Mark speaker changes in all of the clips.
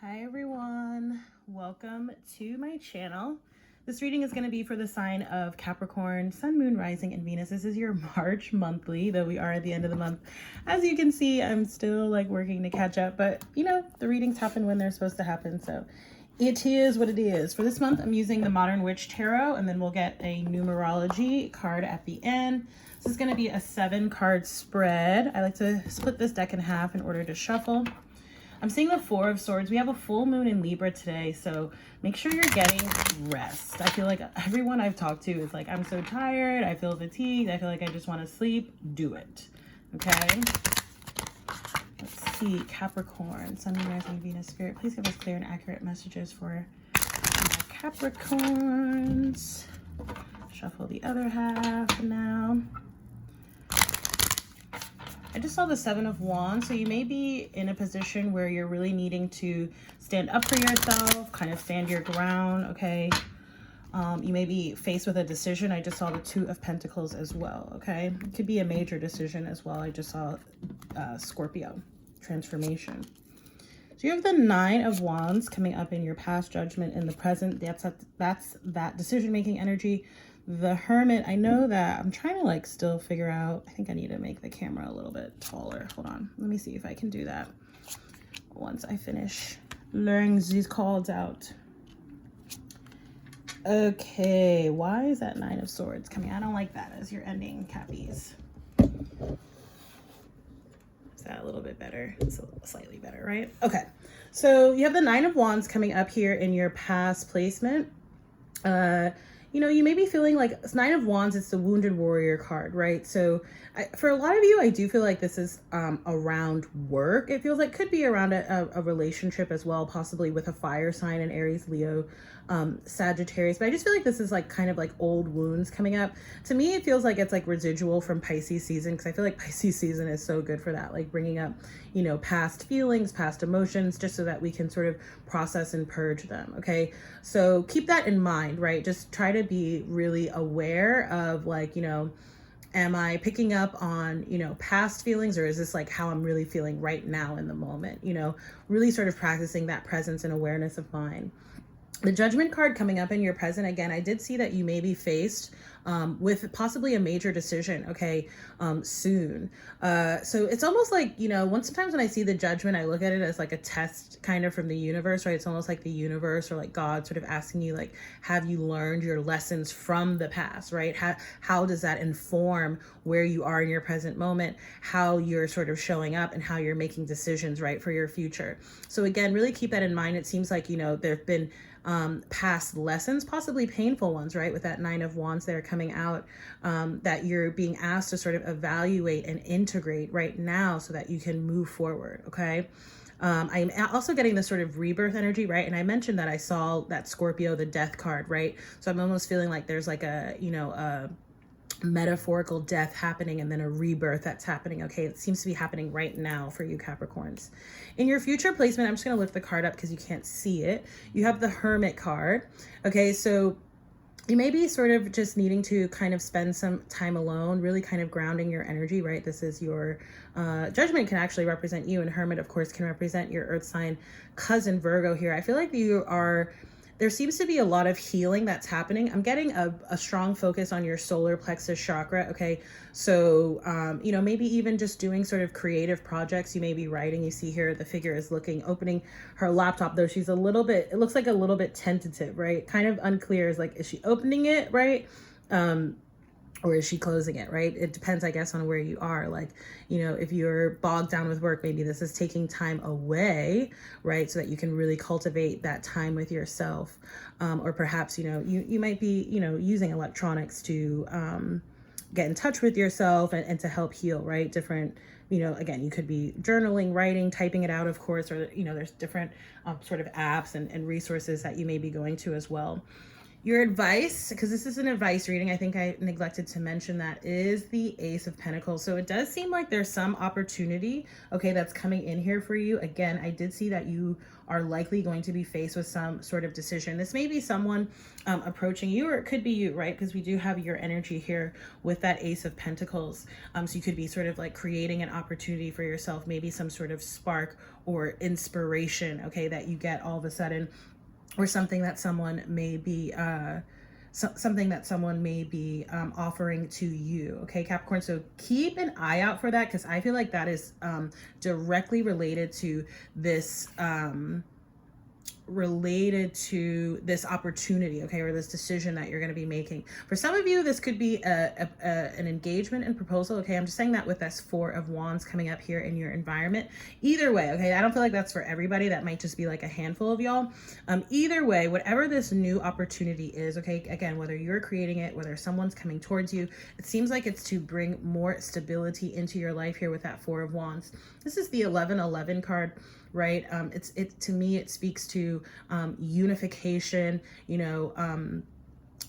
Speaker 1: Hi everyone, welcome to my channel. This reading is going to be for the sign of Capricorn, Sun, Moon, Rising, and Venus. This is your March monthly, though we are at the end of the month. As you can see, I'm still working to catch up, but you know, the readings happen when they're supposed to happen, so it is what it is. For this month, I'm using the Modern Witch Tarot, and then we'll get a Numerology card at the end. This is going to be a 7-card spread. I like to split this deck in half in order to shuffle. I'm seeing the Four of Swords. We have a full moon in Libra today, so make sure you're getting rest. I feel like everyone I've talked to is like, I'm so tired, I feel fatigued, I feel like I just want to sleep. Do it, okay? Let's see, Capricorn, Sun, Moon, Rising, Venus, Spirit. Please give us clear and accurate messages for my Capricorns. Shuffle the other half now. I just saw the Seven of Wands, so you may be in a position where you're really needing to stand up for yourself, kind of stand your ground, okay? You may be faced with a decision. I just saw the Two of Pentacles as well, okay? It could be a major decision as well. I just saw Scorpio, transformation. So you have the Nine of Wands coming up in your past, judgment in the present. That's that decision-making energy. The Hermit, I know that I'm trying to still figure out, I think I need to make the camera a little bit taller. Hold on, let me see if I can do that once I finish learning these cards out. Okay, why is that Nine of Swords coming? I don't like that as your ending, Cappies. Is that a little bit better? It's slightly better, right? Okay, so you have the Nine of Wands coming up here in your past placement. You know, you may be feeling like Nine of Wands, it's the Wounded Warrior card, right? So for a lot of you, I do feel like this is around work. It feels like could be around a relationship as well, possibly with a fire sign, an Aries, Leo, Sagittarius. But I just feel like this is kind of old wounds coming up. To me, it feels like it's residual from Pisces season, because I feel like Pisces season is so good for that, bringing up, you know, past feelings, past emotions, just so that we can sort of process and purge them, okay? So keep that in mind, right? Just try to be really aware of you know, am I picking up on, you know, past feelings, or is this how I'm really feeling right now in the moment? You know, really sort of practicing that presence and awareness of mind. The Judgment card coming up in your present, again, I did see that you may be faced with possibly a major decision, okay, soon. So it's almost you know, sometimes when I see the Judgment, I look at it as a test kind of from the universe, right? It's almost like the universe or God sort of asking you, have you learned your lessons from the past, right? How does that inform where you are in your present moment, how you're sort of showing up, and how you're making decisions, right, for your future. So again, really keep that in mind. It seems like, you know, there've been past lessons, possibly painful ones, right, with that Nine of Wands there coming out, that you're being asked to sort of evaluate and integrate right now so that you can move forward, okay? I'm also getting this sort of rebirth energy, right? And I mentioned that I saw that Scorpio, the Death card, right? So I'm almost feeling like there's a, you know, a metaphorical death happening and then a rebirth that's happening. Okay, it seems to be happening right now for you Capricorns. In your future placement, I'm just going to lift the card up because you can't see it. You have the Hermit card. Okay, so you may be sort of just needing to kind of spend some time alone, really kind of grounding your energy, right? This is your Judgment can actually represent you, and Hermit, of course, can represent your earth sign cousin Virgo here. I feel like there seems to be a lot of healing that's happening. I'm getting a strong focus on your solar plexus chakra, okay? So, you know, maybe even just doing sort of creative projects. You may be writing. You see here the figure is opening her laptop, though she's a little bit, it looks like a little bit tentative, right? Kind of unclear, is she opening it, right? Or is she closing it, right? It depends, I guess, on where you are. You know, if you're bogged down with work, maybe this is taking time away, right? So that you can really cultivate that time with yourself. Or perhaps, you know, you might be, you know, using electronics to get in touch with yourself and to help heal, right? Different, you know, again, you could be journaling, writing, typing it out, of course, or, you know, there's different sort of apps and resources that you may be going to as well. Your advice, because this is an advice reading, I think I neglected to mention that, is the Ace of Pentacles. So it does seem like there's some opportunity, okay, that's coming in here for you. Again, I did see that you are likely going to be faced with some sort of decision. This may be someone approaching you, or it could be you, right? Because we do have your energy here with that Ace of Pentacles. So you could be sort of like creating an opportunity for yourself, maybe some sort of spark or inspiration, okay, that you get all of a sudden, or something that someone may be offering to you, okay, Capricorn. So keep an eye out for that, because I feel like that is directly related to this opportunity, okay, or this decision that you're going to be making. For some of you, this could be an engagement and proposal, okay. I'm just saying that with this Four of Wands coming up here in your environment. Either way, okay, I don't feel like that's for everybody. That might just be like a handful of y'all. Either way, whatever this new opportunity is, okay, again, whether you're creating it, whether someone's coming towards you, it seems like it's to bring more stability into your life here with that Four of Wands. This is the 1111 card, right? To me, it speaks to unification,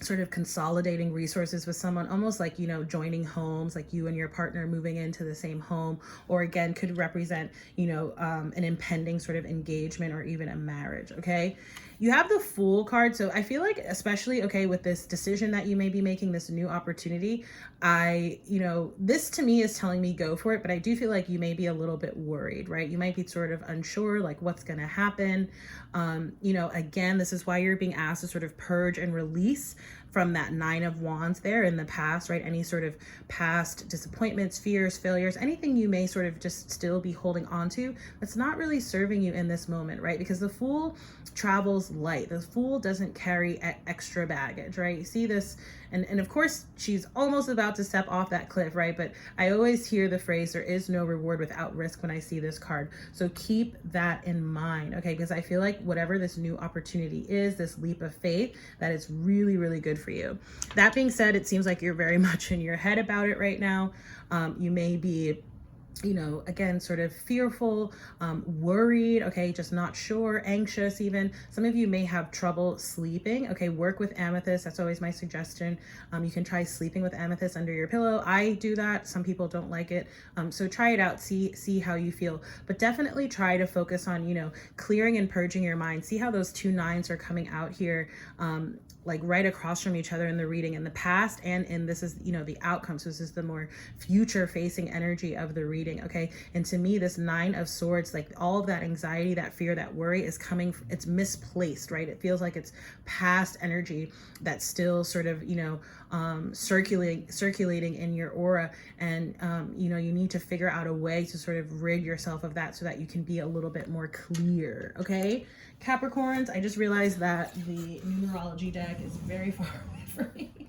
Speaker 1: sort of consolidating resources with someone, almost like, joining homes, like you and your partner moving into the same home, or again, could represent, an impending sort of engagement or even a marriage, okay? You have the Fool card. So I feel like, especially, okay, with this decision that you may be making, this new opportunity, this to me is telling me go for it, but I do feel like you may be a little bit worried, right? You might be sort of unsure, like what's going to happen. Again, this is why you're being asked to sort of purge and release from that Nine of Wands there in the past, right? Any sort of past disappointments, fears, failures, anything you may sort of just still be holding on to that's not really serving you in this moment, right? Because the Fool travels light. The Fool doesn't carry extra baggage, right? You see this, and of course she's almost about to step off that cliff, right? But I always hear the phrase, there is no reward without risk, when I see this card. So keep that in mind, okay? Because I feel like whatever this new opportunity is, this leap of faith, that is really, really good for you. That being said, it seems like you're very much in your head about it right now. You may be, again, sort of fearful, worried, okay, just not sure, anxious even. Some of you may have trouble sleeping, okay. Work with amethyst. That's always my suggestion. You can try sleeping with amethyst under your pillow. I do that. Some people don't like it. So try it out, see how you feel, but definitely try to focus on, clearing and purging your mind. See how those two nines are coming out here, like right across from each other in the reading, in the past and in this is, the outcome. So this is the more future facing energy of the reading, okay? And to me, this Nine of Swords, like all of that anxiety, that fear, that worry is coming, it's misplaced, right? It feels like it's past energy that's still sort of, circulating in your aura. And, you need to figure out a way to sort of rid yourself of that so that you can be a little bit more clear, okay? Capricorns, I just realized that the numerology deck is very far away from me,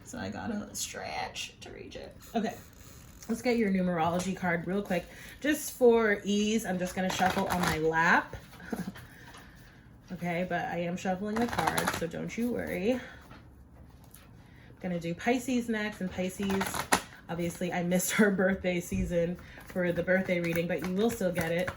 Speaker 1: so I gotta stretch to reach it. Okay, let's get your numerology card real quick. Just for ease, I'm just gonna shuffle on my lap. Okay, but I am shuffling the cards, so don't you worry. I'm gonna do Pisces next, and Pisces, obviously I missed her birthday season for the birthday reading, but you will still get it.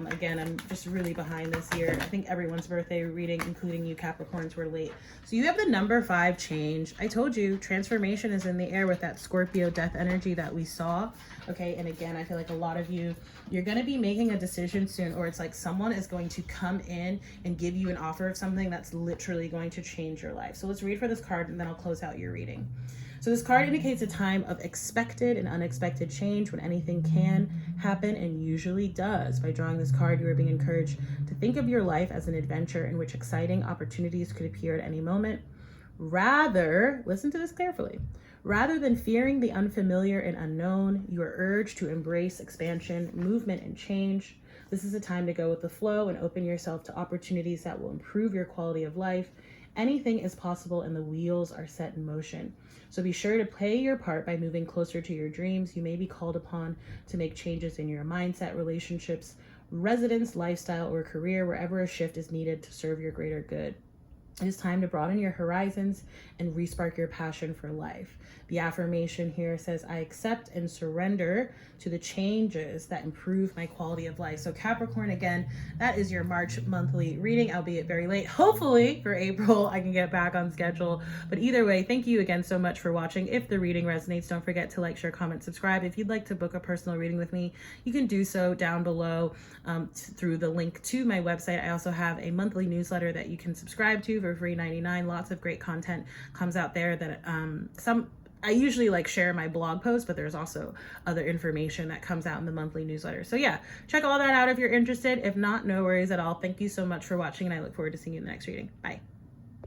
Speaker 1: Again, I'm just really behind this year. I think everyone's birthday reading, including you Capricorns, were late. So you have the number 5 change. I told you, transformation is in the air with that Scorpio death energy that we saw. Okay, and again, I feel like a lot of you, you're going to be making a decision soon, or it's like someone is going to come in and give you an offer of something that's literally going to change your life. So let's read for this card, and then I'll close out your reading. So this card indicates a time of expected and unexpected change, when anything can happen and usually does. By drawing this card, you are being encouraged to think of your life as an adventure in which exciting opportunities could appear at any moment. Rather, listen to this carefully, rather than fearing the unfamiliar and unknown, you are urged to embrace expansion, movement, and change. This is a time to go with the flow and open yourself to opportunities that will improve your quality of life. Anything is possible, and the wheels are set in motion. So be sure to play your part by moving closer to your dreams. You may be called upon to make changes in your mindset, relationships, residence, lifestyle, or career, wherever a shift is needed to serve your greater good. It is time to broaden your horizons and respark your passion for life. The affirmation here says, I accept and surrender to the changes that improve my quality of life. So Capricorn, again, that is your March monthly reading, albeit very late. Hopefully for April, I can get back on schedule. But either way, thank you again so much for watching. If the reading resonates, don't forget to like, share, comment, subscribe. If you'd like to book a personal reading with me, you can do so down below through the link to my website. I also have a monthly newsletter that you can subscribe to for free $99. Lots of great content comes out there that I usually like share my blog posts, but there's also other information that comes out in the monthly newsletter. So yeah, check all that out if you're interested. If not, no worries at all. Thank you so much for watching, and I look forward to seeing you in the next reading. Bye.